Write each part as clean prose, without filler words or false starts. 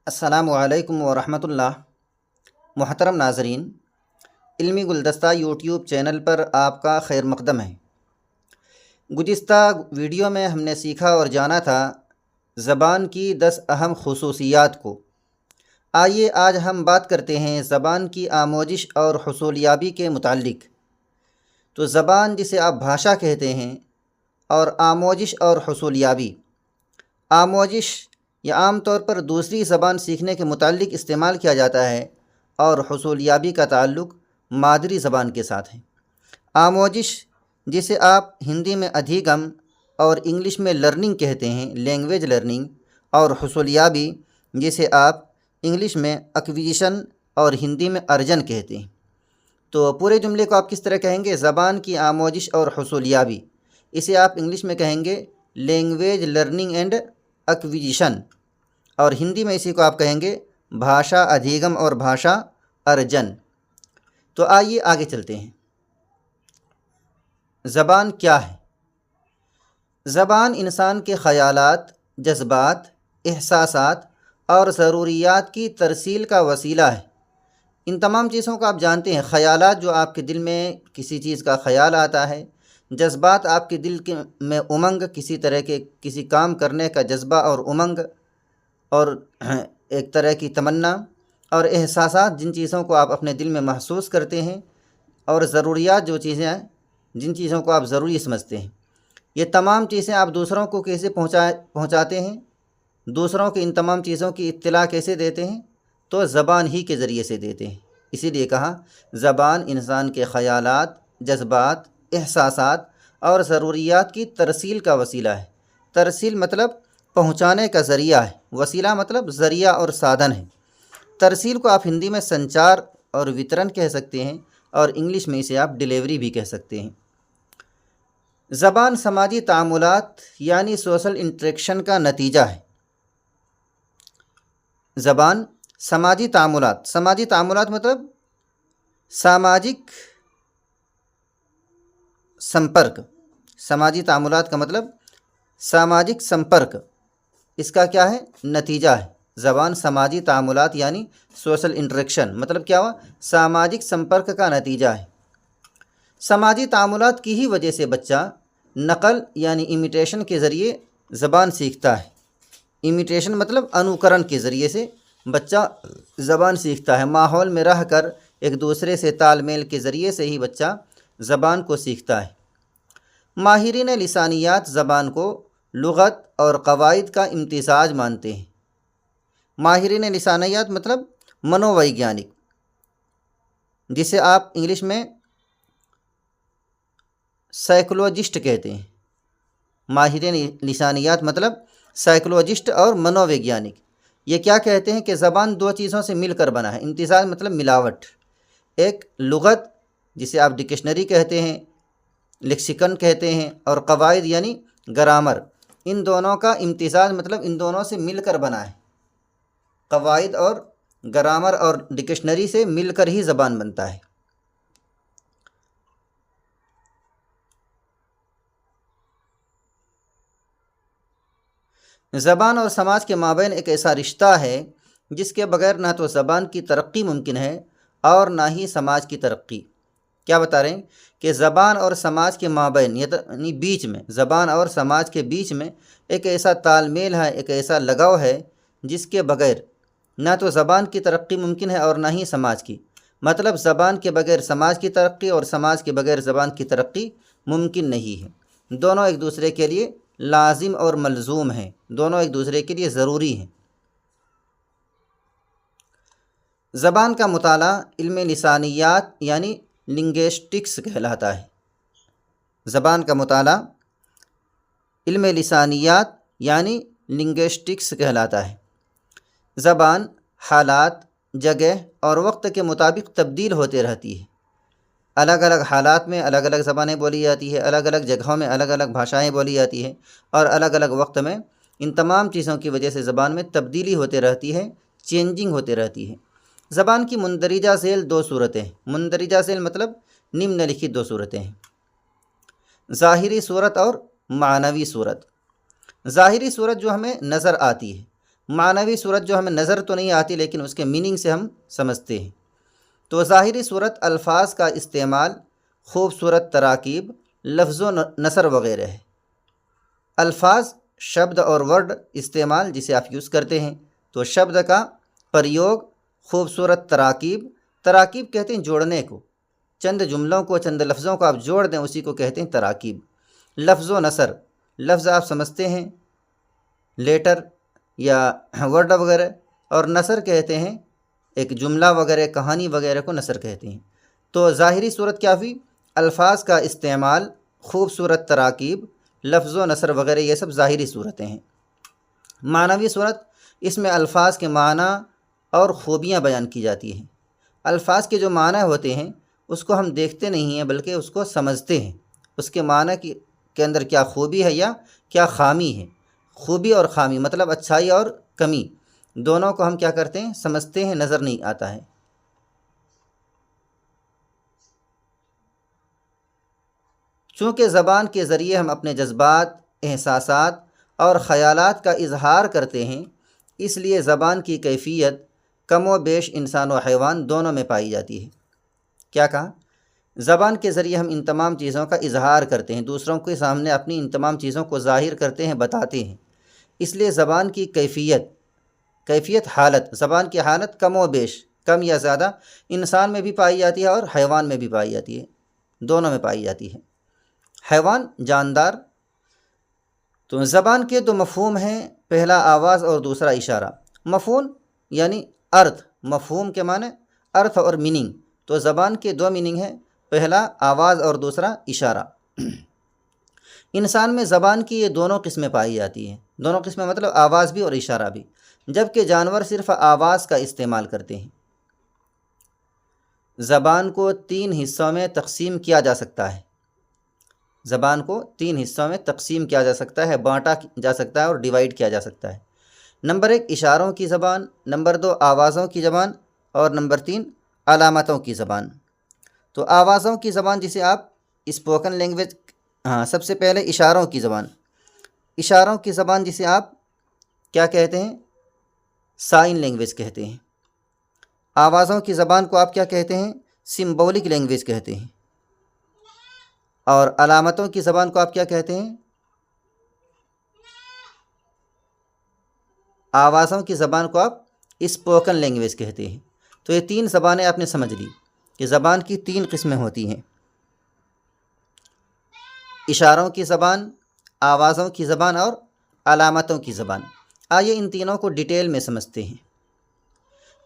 السلام علیکم ورحمۃ اللہ۔ محترم ناظرین، علمی گلدستہ یوٹیوب چینل پر آپ کا خیر مقدم ہے۔ گزشتہ ویڈیو میں ہم نے سیکھا اور جانا تھا زبان کی 10 اہم خصوصیات کو۔ آئیے آج ہم بات کرتے ہیں زبان کی آموزش اور حصولیابی کے متعلق۔ تو زبان جسے آپ بھاشا کہتے ہیں، اور آموزش اور حصولیابی۔ آموزش یہ عام طور پر دوسری زبان سیکھنے کے متعلق استعمال کیا جاتا ہے، اور حصولیابی کا تعلق مادری زبان کے ساتھ ہے۔ آموزش جسے آپ ہندی میں ادھیگم اور انگلش میں لرننگ کہتے ہیں، لینگویج لرننگ، اور حصولیابی جسے آپ انگلش میں ایکویزیشن اور ہندی میں ارجن کہتے ہیں۔ تو پورے جملے کو آپ کس طرح کہیں گے؟ زبان کی آموزش اور حصولیابی، اسے آپ انگلش میں کہیں گے لینگویج لرننگ اینڈ ایکویزیشن، اور ہندی میں اسی کو آپ کہیں گے بھاشا ادھیگم اور بھاشا ارجن۔ تو آئیے آگے چلتے ہیں۔ زبان کیا ہے؟ زبان انسان کے خیالات، جذبات، احساسات اور ضروریات کی ترسیل کا وسیلہ ہے۔ ان تمام چیزوں کو آپ جانتے ہیں۔ خیالات، جو آپ کے دل میں کسی چیز کا خیال آتا ہے، جذبات، آپ کے دل میں امنگ، کسی طرح کے کسی کام کرنے کا جذبہ اور امنگ اور ایک طرح کی تمنا، اور احساسات، جن چیزوں کو آپ اپنے دل میں محسوس کرتے ہیں، اور ضروریات، جو چیزیں ہیں جن چیزوں کو آپ ضروری سمجھتے ہیں۔ یہ تمام چیزیں آپ دوسروں کو کیسے پہنچاتے ہیں؟ دوسروں کو ان تمام چیزوں کی اطلاع کیسے دیتے ہیں؟ تو زبان ہی کے ذریعے سے دیتے ہیں۔ اسی لیے کہا زبان انسان کے خیالات، جذبات، احساسات اور ضروریات کی ترسیل کا وسیلہ ہے۔ ترسیل مطلب پہنچانے کا ذریعہ ہے، وسیلہ مطلب ذریعہ اور سادھن ہے۔ ترسیل کو آپ ہندی میں سنچار اور وترن کہہ سکتے ہیں، اور انگلش میں اسے آپ ڈیلیوری بھی کہہ سکتے ہیں۔ زبان سماجی تعاملات یعنی سوشل انٹریکشن کا نتیجہ ہے۔ زبان سماجی تعاملات، سماجی تعاملات مطلب ساماجک سمپرک۔ سماجی تعاملات کا مطلب ساماجک سمپرک، اس کا کیا ہے؟ نتیجہ ہے۔ زبان سماجی تعاملات یعنی سوشل انٹریکشن، مطلب کیا ہوا؟ ساماجک سمپرک کا نتیجہ ہے۔ سماجی تعاملات کی ہی وجہ سے بچہ نقل یعنی امیٹیشن کے ذریعے زبان سیکھتا ہے۔ امیٹیشن مطلب انوکرن کے ذریعے سے بچہ زبان سیکھتا ہے۔ ماحول میں رہ کر ایک دوسرے سے تال میل کے ذریعے سے ہی بچہ زبان کو سیکھتا ہے۔ ماہرین لسانیات زبان کو لغت اور قواعد کا امتزاج مانتے ہیں۔ ماہرین لسانیات مطلب منوویگیانک، جسے آپ انگلش میں سائیکولوجسٹ کہتے ہیں۔ ماہرین لسانیات مطلب سائیکولوجسٹ اور منوویگیانک، یہ کیا کہتے ہیں کہ زبان دو چیزوں سے مل کر بنا ہے۔ امتزاج مطلب ملاوٹ۔ ایک لغت، جسے آپ ڈکشنری کہتے ہیں، لیکسیکن کہتے ہیں، اور قواعد یعنی گرامر، ان دونوں کا امتزاج مطلب ان دونوں سے مل کر بنا ہے۔ قواعد اور گرامر اور ڈکشنری سے مل کر ہی زبان بنتا ہے۔ زبان اور سماج کے مابین ایک ایسا رشتہ ہے جس کے بغیر نہ تو زبان کی ترقی ممکن ہے اور نہ ہی سماج کی ترقی۔ کیا بتا رہے ہیں؟ کہ زبان اور سماج کے مابین یعنی بیچ میں، زبان اور سماج کے بیچ میں ایک ایسا تال میل ہے، ایک ایسا لگاؤ ہے جس کے بغیر نہ تو زبان کی ترقی ممکن ہے اور نہ ہی سماج کی۔ مطلب زبان کے بغیر سماج کی ترقی اور سماج کے بغیر زبان کی ترقی ممکن نہیں ہے۔ دونوں ایک دوسرے کے لیے لازم اور ملزوم ہیں، دونوں ایک دوسرے کے لیے ضروری ہیں۔ زبان کا مطالعہ علم لسانیات یعنی لنگوسٹکس کہلاتا ہے۔ زبان کا مطالعہ علم لسانیات یعنی لنگوسٹکس کہلاتا ہے۔ زبان حالات، جگہ اور وقت کے مطابق تبدیل ہوتے رہتی ہے۔ الگ الگ حالات میں الگ الگ زبانیں بولی جاتی ہے، الگ الگ جگہوں میں الگ الگ بھاشائیں بولی جاتی ہیں، اور الگ الگ وقت میں ان تمام چیزوں کی وجہ سے زبان میں تبدیلی ہوتے رہتی ہے، چینجنگ ہوتے رہتی ہے۔ زبان کی مندرجہ ذیل دو صورتیں ہیں۔ مندرجہ ذیل مطلب نمن لکھت دو صورتیں ہیں، ظاہری صورت اور معنوی صورت۔ ظاہری صورت جو ہمیں نظر آتی ہے، معنوی صورت جو ہمیں نظر تو نہیں آتی لیکن اس کے میننگ سے ہم سمجھتے ہیں۔ تو ظاہری صورت الفاظ کا استعمال، خوبصورت تراکیب، لفظ و نثر وغیرہ ہے۔ الفاظ شبد اور ورڈ استعمال جسے آپ یوز کرتے ہیں، تو شبد کا پریوگ، خوبصورت تراکیب، تراکیب کہتے ہیں جوڑنے کو، چند جملوں کو، چند لفظوں کو آپ جوڑ دیں اسی کو کہتے ہیں تراکیب۔ لفظ و نثر، لفظ آپ سمجھتے ہیں لیٹر یا ورڈ وغیرہ، اور نثر کہتے ہیں ایک جملہ وغیرہ، کہانی وغیرہ کو نثر کہتے ہیں۔ تو ظاہری صورت کیا ہوئی؟ الفاظ کا استعمال، خوبصورت تراکیب، لفظ و نثر وغیرہ، یہ سب ظاہری صورتیں ہیں۔ معنوی صورت، اس میں الفاظ کے معنی اور خوبیاں بیان کی جاتی ہیں۔ الفاظ کے جو معنی ہوتے ہیں اس کو ہم دیکھتے نہیں ہیں بلکہ اس کو سمجھتے ہیں، اس کے معنی کے اندر کیا خوبی ہے یا کیا خامی ہے۔ خوبی اور خامی مطلب اچھائی اور کمی، دونوں کو ہم کیا کرتے ہیں؟ سمجھتے ہیں، نظر نہیں آتا ہے۔ چونکہ زبان کے ذریعے ہم اپنے جذبات، احساسات اور خیالات کا اظہار کرتے ہیں، اس لیے زبان کی کیفیت کم و بیش انسان و حیوان دونوں میں پائی جاتی ہے۔ کیا کہا؟ زبان کے ذریعے ہم ان تمام چیزوں کا اظہار کرتے ہیں، دوسروں کے سامنے اپنی ان تمام چیزوں کو ظاہر کرتے ہیں، بتاتے ہیں۔ اس لیے زبان کی کیفیت حالت، زبان کی حالت کم و بیش، کم یا زیادہ انسان میں بھی پائی جاتی ہے اور حیوان میں بھی پائی جاتی ہے، دونوں میں پائی جاتی ہے۔ حیوان، جاندار۔ تو زبان کے دو مفہوم ہیں، پہلا آواز اور دوسرا اشارہ۔ مفہوم یعنی ارتھ، مفہوم کے معنی ارتھ اور میننگ۔ تو زبان کے دو میننگ ہیں، پہلا آواز اور دوسرا اشارہ۔ انسان میں زبان کی یہ دونوں قسمیں پائی جاتی ہیں، دونوں قسمیں مطلب آواز بھی اور اشارہ بھی، جبکہ جانور صرف آواز کا استعمال کرتے ہیں۔ زبان کو 3 حصوں میں تقسیم کیا جا سکتا ہے، زبان کو 3 حصوں میں تقسیم کیا جا سکتا ہے، بانٹا جا سکتا ہے اور ڈیوائیڈ کیا جا سکتا ہے۔ نمبر 1 اشاروں کی زبان، نمبر 2 آوازوں کی زبان، اور نمبر 3 علامتوں کی زبان۔ تو آوازوں کی زبان جسے آپ اسپوکن لینگویج، سب سے پہلے اشاروں کی زبان۔ اشاروں کی زبان جسے آپ کیا کہتے ہیں؟ سائن لینگویج کہتے ہیں۔ آوازوں کی زبان کو آپ کیا کہتے ہیں؟ سمبولک لینگویج کہتے ہیں۔ اور علامتوں کی زبان کو آپ کیا کہتے ہیں؟ آوازوں کی زبان کو آپ اسپوکن لینگویج کہتے ہیں۔ تو یہ 3 زبانیں آپ نے سمجھ لی کہ زبان کی 3 قسمیں ہوتی ہیں، اشاروں کی زبان، آوازوں کی زبان اور علامتوں کی زبان۔ آئیے ان تینوں کو ڈیٹیل میں سمجھتے ہیں۔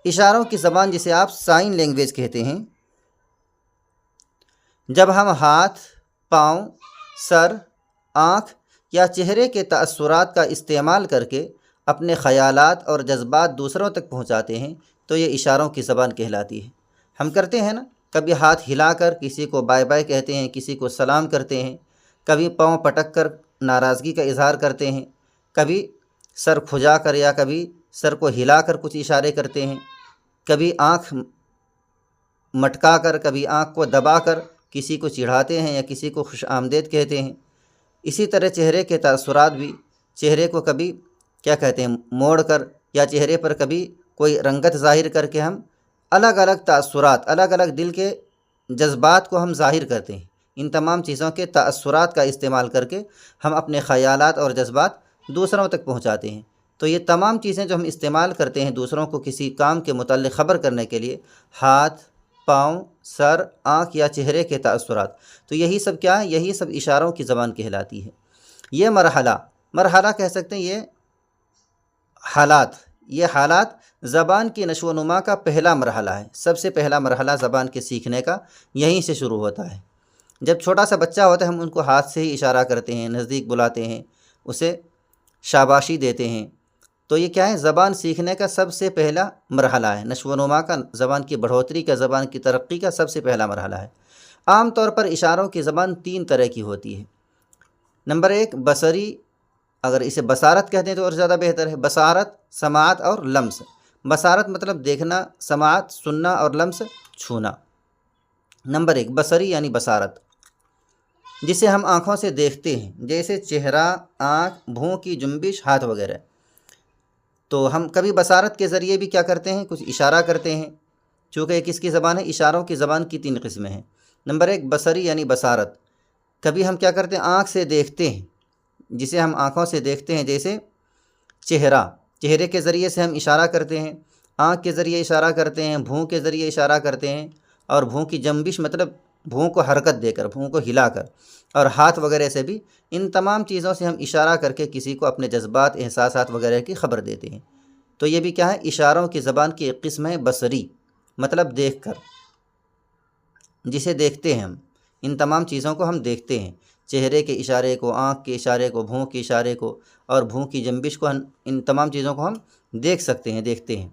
اشاروں کی زبان جسے آپ سائن لینگویج کہتے ہیں، جب ہم ہاتھ، پاؤں، سر، آنکھ یا چہرے کے تأثرات کا استعمال کر کے اپنے خیالات اور جذبات دوسروں تک پہنچاتے ہیں تو یہ اشاروں کی زبان کہلاتی ہے۔ ہم کرتے ہیں نا، کبھی ہاتھ ہلا کر کسی کو بائے بائے کہتے ہیں، کسی کو سلام کرتے ہیں، کبھی پاؤں پٹک کر ناراضگی کا اظہار کرتے ہیں، کبھی سر کھجا کر یا کبھی سر کو ہلا کر کچھ اشارے کرتے ہیں، کبھی آنکھ مٹکا کر، کبھی آنکھ کو دبا کر کسی کو چڑھاتے ہیں یا کسی کو خوش آمدید کہتے ہیں۔ اسی طرح چہرے کے تأثرات بھی، چہرے کو کبھی کیا کہتے ہیں؟ موڑ کر، یا چہرے پر کبھی کوئی رنگت ظاہر کر کے ہم الگ الگ تأثرات، الگ الگ دل کے جذبات کو ہم ظاہر کرتے ہیں۔ ان تمام چیزوں کے تأثرات کا استعمال کر کے ہم اپنے خیالات اور جذبات دوسروں تک پہنچاتے ہیں۔ تو یہ تمام چیزیں جو ہم استعمال کرتے ہیں دوسروں کو کسی کام کے متعلق خبر کرنے کے لیے، ہاتھ، پاؤں، سر، آنکھ یا چہرے کے تأثرات، تو یہی سب کیا ہے؟ یہی سب اشاروں کی زبان کہلاتی ہے۔ یہ مرحلہ کہہ سکتے ہیں، یہ حالات زبان کی نشو و نما کا پہلا مرحلہ ہے۔ سب سے پہلا مرحلہ زبان کے سیکھنے کا یہیں سے شروع ہوتا ہے۔ جب چھوٹا سا بچہ ہوتا ہے ہم ان کو ہاتھ سے ہی اشارہ کرتے ہیں، نزدیک بلاتے ہیں، اسے شاباشی دیتے ہیں۔ تو یہ کیا ہے؟ زبان سیکھنے کا سب سے پہلا مرحلہ ہے، نشو و نما کا، زبان کی بڑھوتری کا، زبان کی ترقی کا سب سے پہلا مرحلہ ہے۔ عام طور پر اشاروں کی زبان 3 طرح کی ہوتی ہے۔ نمبر 1 بصری، اگر اسے بصارت کہتے ہیں تو اور زیادہ بہتر ہے۔ بصارت، سماعت اور لمس۔ بصارت مطلب دیکھنا، سماعت سننا اور لمس چھونا۔ نمبر 1 بصری یعنی بصارت، جسے ہم آنکھوں سے دیکھتے ہیں، جیسے چہرہ، آنکھ، بھوں کی جنبش، ہاتھ وغیرہ۔ تو ہم کبھی بصارت کے ذریعے بھی کیا کرتے ہیں، کچھ اشارہ کرتے ہیں، چونکہ یہ کس کی زبان ہے، اشاروں کی زبان کی 3 قسمیں ہیں۔ نمبر 1 بصری یعنی بصارت، کبھی ہم کیا کرتے ہیں، آنکھ سے دیکھتے ہیں، جسے ہم آنکھوں سے دیکھتے ہیں، جیسے چہرے کے ذریعے سے ہم اشارہ کرتے ہیں، آنکھ کے ذریعے اشارہ کرتے ہیں، بھوں کے ذریعے اشارہ کرتے ہیں، اور بھوں کی جنبش مطلب بھوں کو حرکت دے کر، بھوں کو ہلا کر، اور ہاتھ وغیرہ سے بھی، ان تمام چیزوں سے ہم اشارہ کر کے کسی کو اپنے جذبات، احساسات وغیرہ کی خبر دیتے ہیں۔ تو یہ بھی کیا ہے، اشاروں کی زبان کی ایک قسم ہے بصری، مطلب دیکھ کر، جسے دیکھتے ہیں ہم، ان تمام چیزوں کو ہم دیکھتے ہیں، چہرے کے اشارے کو، آنکھ کے اشارے کو، بھوں کے اشارے کو، اور بھوں کی جنبش کو، ان تمام چیزوں کو ہم دیکھ سکتے ہیں، دیکھتے ہیں۔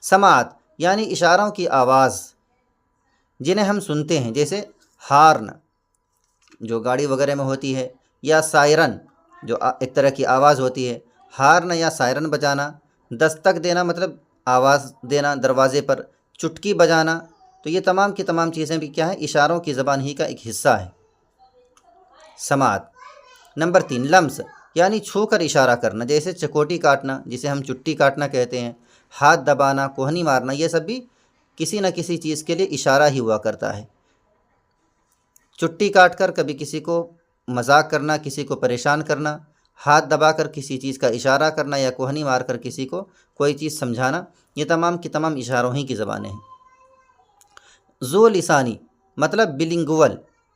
سماعت یعنی اشاروں کی آواز، جنہیں ہم سنتے ہیں، جیسے ہارن جو گاڑی وغیرہ میں ہوتی ہے، یا سائرن جو ایک طرح کی آواز ہوتی ہے۔ ہارن یا سائرن بجانا، دستک دینا مطلب آواز دینا دروازے پر، چٹکی بجانا، تو یہ تمام کی تمام چیزیں بھی کیا ہیں، اشاروں کی زبان ہی کا ایک حصہ ہے، سماعت۔ نمبر 3 لمس یعنی چھو کر اشارہ کرنا، جیسے چکوٹی کاٹنا جسے ہم چٹی کاٹنا کہتے ہیں، ہاتھ دبانا، کوہنی مارنا، یہ سب بھی کسی نہ کسی چیز کے لیے اشارہ ہی ہوا کرتا ہے۔ چٹی کاٹ کر کبھی کسی کو مذاق کرنا، کسی کو پریشان کرنا، ہاتھ دبا کر کسی چیز کا اشارہ کرنا، یا کوہنی مار کر کسی کو کوئی چیز سمجھانا، یہ تمام کی تمام اشاروں ہی کی زبانیں ہیں۔ ذو لسانی مطلب بلنگول،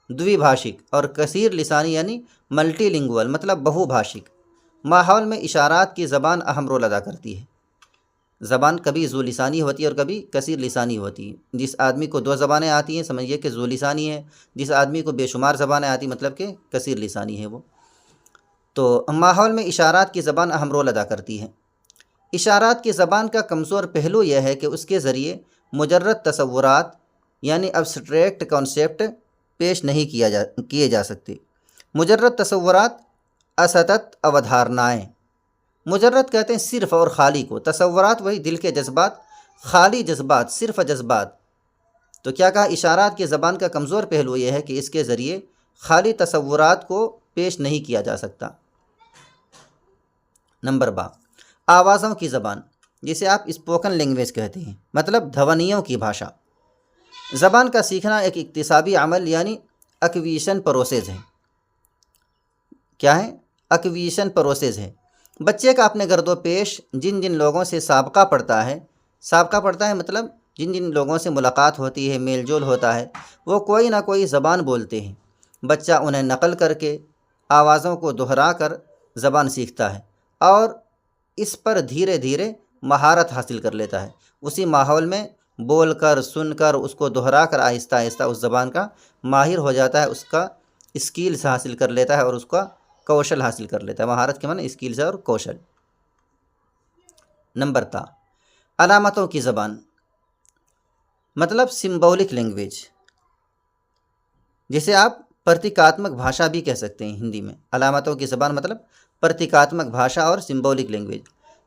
دوی بھاشک، اور کثیر لسانی یعنی ملٹی لنگول مطلب بہو بھاشک۔ ماحول میں اشارات کی زبان اہم رول ادا کرتی ہے۔ زبان کبھی ذو لسانی ہوتی ہے اور کبھی کثیر لسانی ہوتی ہے۔ جس آدمی کو 2 زبانیں آتی ہیں سمجھیے کہ ذو لسانی ہے، جس آدمی کو بے شمار زبانیں آتی مطلب کہ کثیر لسانی ہے وہ۔ تو ماحول میں اشارات کی زبان اہم رول ادا کرتی ہے۔ اشارات کی زبان کا کمزور پہلو یہ ہے کہ اس کے ذریعے مجرد تصورات یعنی ابسٹریکٹ کانسیپٹ پیش نہیں کیے جا سکتے۔ مجرد تصورات اسطت اودھارنائیں، مجرد کہتے ہیں صرف اور خالی کو، تصورات وہی دل کے جذبات، خالی جذبات، صرف جذبات۔ تو کیا کہا، اشارات کی زبان کا کمزور پہلو یہ ہے کہ اس کے ذریعے خالی تصورات کو پیش نہیں کیا جا سکتا۔ نمبر 12 آوازوں کی زبان، جسے آپ اسپوکن لینگویج کہتے ہیں، مطلب دھونیوں کی بھاشا۔ زبان کا سیکھنا ایک اکتسابی عمل یعنی ایکویشن پروسیس ہے۔ کیا ہے؟ ایکویشن پروسیس ہے۔ بچے کا اپنے گرد و پیش جن جن لوگوں سے سابقہ پڑتا ہے مطلب جن جن لوگوں سے ملاقات ہوتی ہے، میل جول ہوتا ہے، وہ کوئی نہ کوئی زبان بولتے ہیں۔ بچہ انہیں نقل کر کے، آوازوں کو دہرا کر زبان سیکھتا ہے، اور اس پر دھیرے دھیرے مہارت حاصل کر لیتا ہے۔ اسی ماحول میں بول کر، سن کر، اس کو دہرا کر آہستہ آہستہ اس زبان کا ماہر ہو جاتا ہے، اس کا اسکلز حاصل کر لیتا ہے، اور اس کا کوشل حاصل کر لیتا ہے۔ مہارت کے معنی اسکلز اور کوشل۔ نمبر 13 علامتوں کی زبان، مطلب سمبولک لینگویج، جسے آپ پرتیکاتمک بھاشا بھی کہہ سکتے ہیں ہندی میں۔ علامتوں کی زبان مطلب پرتیکاتمک بھاشا اور سمبولک لینگویج۔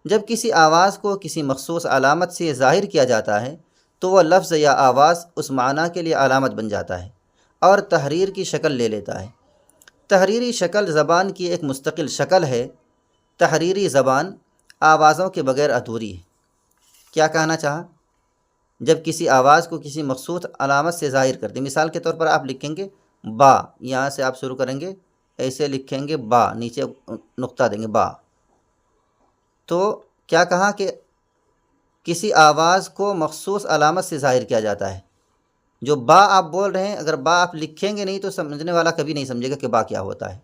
جب کسی آواز کو کسی مخصوص علامت سے ظاہر کیا جاتا ہے تو وہ لفظ یا آواز اس معنی کے لیے علامت بن جاتا ہے اور تحریر کی شکل لے لیتا ہے۔ تحریری شکل زبان کی ایک مستقل شکل ہے۔ تحریری زبان آوازوں کے بغیر ادھوری ہے۔ کیا کہنا چاہا؟ جب کسی آواز کو کسی مخصوص علامت سے ظاہر کرتے، مثال کے طور پر آپ لکھیں گے با، یہاں سے آپ شروع کریں گے، ایسے لکھیں گے با، نیچے نقطہ دیں گے با، تو کیا کہا کہ کسی آواز کو مخصوص علامت سے ظاہر کیا جاتا ہے۔ جو با آپ بول رہے ہیں، اگر با آپ لکھیں گے نہیں تو سمجھنے والا کبھی نہیں سمجھے گا کہ با کیا ہوتا ہے۔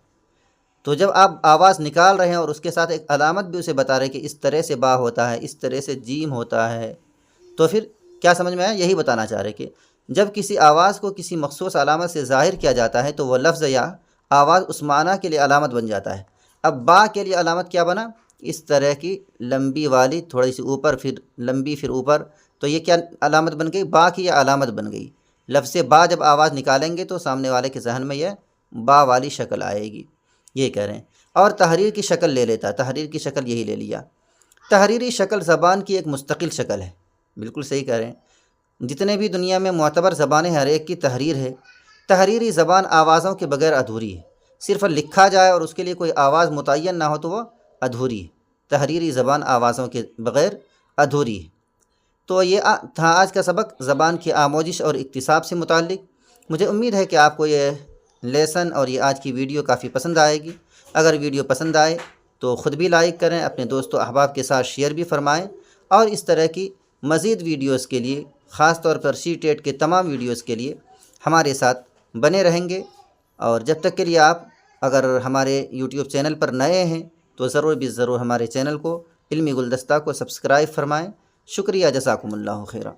تو جب آپ آواز نکال رہے ہیں اور اس کے ساتھ ایک علامت بھی اسے بتا رہے ہیں کہ اس طرح سے با ہوتا ہے، اس طرح سے جیم ہوتا ہے، تو پھر کیا سمجھ میں آیا؟ یہی بتانا چاہ رہے کہ جب کسی آواز کو کسی مخصوص علامت سے ظاہر کیا جاتا ہے تو وہ لفظ یا آواز اس معنی کے لیے علامت بن جاتا ہے۔ اب با کے لیے علامت کیا بنا؟ اس طرح کی لمبی والی، تھوڑی سی اوپر، پھر لمبی، پھر اوپر، تو یہ کیا علامت بن گئی؟ با کی یہ علامت بن گئی۔ لفظ با جب آواز نکالیں گے تو سامنے والے کے ذہن میں یہ با والی شکل آئے گی، یہ کہہ رہے ہیں۔ اور تحریر کی شکل لے لیتا ہے، تحریر کی شکل یہی لے لیا۔ تحریری شکل زبان کی ایک مستقل شکل ہے۔ بالکل صحیح کہہ رہے ہیں۔ جتنے بھی دنیا میں معتبر زبانیں ہر ایک کی تحریر ہے۔ تحریری زبان آوازوں کے بغیر ادھوری ہے۔ صرف لکھا جائے اور اس کے لیے کوئی آواز متعین نہ ہو تو وہ ادھوری ہے۔ تحریری زبان آوازوں کے بغیر ادھوری ہے۔ تو یہ تھا آج کا سبق زبان کی آموزش اور اکتساب سے متعلق۔ مجھے امید ہے کہ آپ کو یہ لیسن اور یہ آج کی ویڈیو کافی پسند آئے گی۔ اگر ویڈیو پسند آئے تو خود بھی لائک کریں، اپنے دوست و احباب کے ساتھ شیئر بھی فرمائیں، اور اس طرح کی مزید ویڈیوز کے لیے، خاص طور پر سی ٹیٹ کے تمام ویڈیوز کے لیے ہمارے ساتھ بنے رہیں گے۔ اور جب تک کے لیے آپ اگر ہمارے یوٹیوب چینل پر نئے ہیں تو ضرور ہمارے چینل کو علمی گلدستہ کو سبسکرائب فرمائیں۔ شکریہ، جزاکم اللہ خیرہ۔